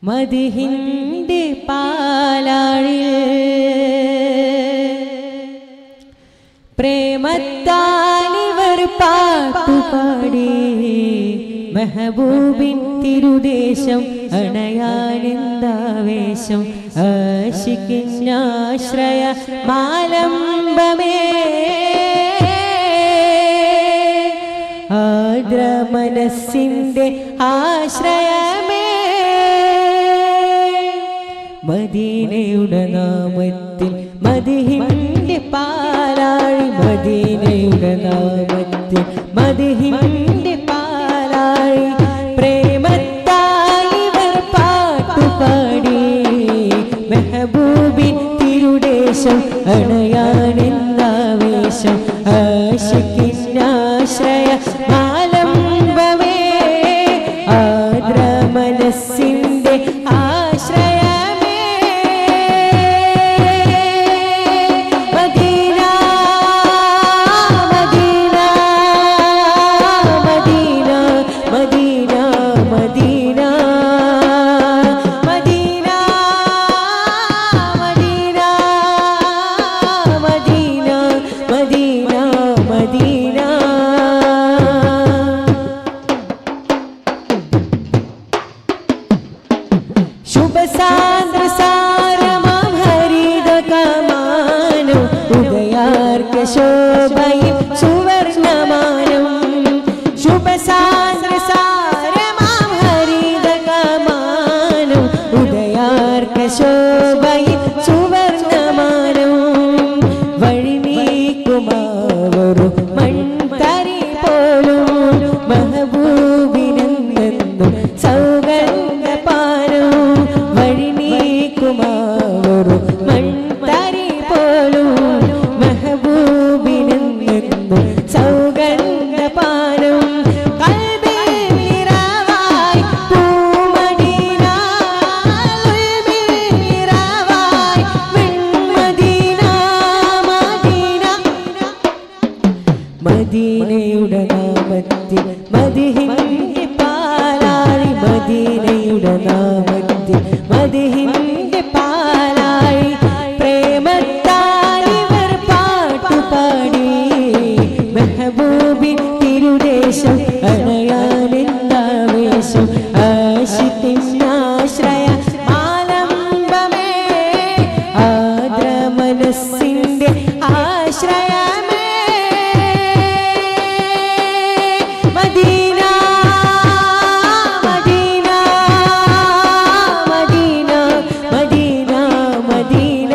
മദിഹിന്റെ പാലാഴിൽ പ്രേമത്താലിവർ പാട്ടുപാടി മെഹബൂബിൻ തിരുദേശം അണയാനെന്താവേശം ആശിക്കിന്നാശ്രയ മാലംബമേ ആദ്ര മനസ്സിന്റെ ആശ്രയമേ മദീനയുടെ നാമത്തിൽ മദിഹിന്റെ പാലാഴി മദീനയുടെ നാമത്തിൽ മദിഹിന്റെ പാലാഴി പ്രേമത്താലിവർ പാട്ടുപാടി മെഹബൂബിൻ തിരുദേശം അണയാനെന്താവേശം ആശിക്കിന്നാശ്രയ മാലംബമേ ആദ്ര മനസ്സിന്റെ ആശ്രയമേ Medina Medina Medina Medina Medina Medina Medina Medina Medina ശുഭസാന്ദ്ര സാരമാം ഹരിത കമാനം ഉദയാർക്ക ശോഭയും സുവർണമാനം ശുഭസാന്ദ്ര സാരമാം ഹരിത കമാനം ഉദയാർക്ക ശോഭയും സുവർണമാനം വഴി നീക്കുമാവൊരു മൺതരി പോലും മെഹബൂബിനെന്നും സൗഗന്ധപാനം വഴി നീക്കുമാവൊരു മൺതരി പോലും മെഹബൂബിനെന്നും സൗഗന്ധപാനം കൽബിൽ നിറവായി പൂമദീന ഖൽബിൽ നിറവായി വെൺമദീന മദീന മദീനയുടെ നാമത്തിൽ മദിഹിന്റെ പാലാഴി മദീനയുടെ നാമത്തിൽ മദിഹിന്റെ പാലാഴി പ്രേമത്താലിവർ പാട്ടുപാടി മെഹബൂബിൻ തിരുദേശം അണയാനെന്താവേശം ആശിക്കിന്നാശ്രയ മാലംബമേ ആദ്ര മനസ്സിന്റെ ആശ്രയമേ Medina Medina Medina Medina Medina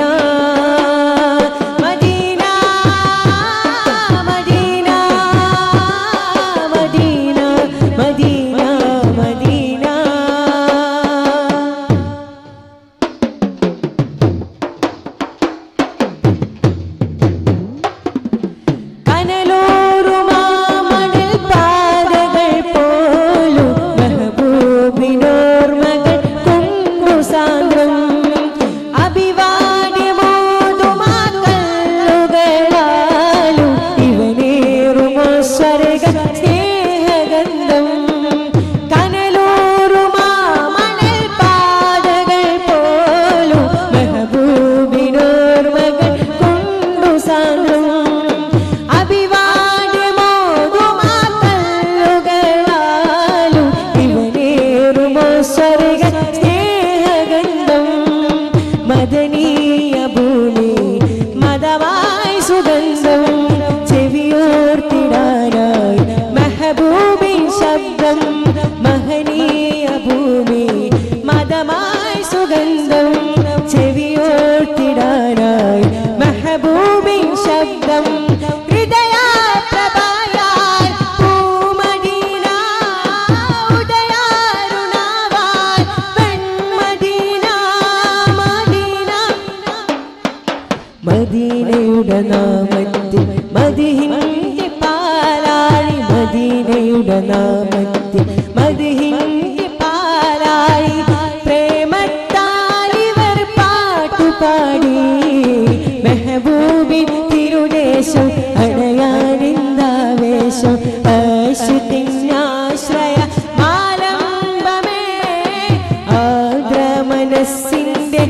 മനസ്സിന്റെ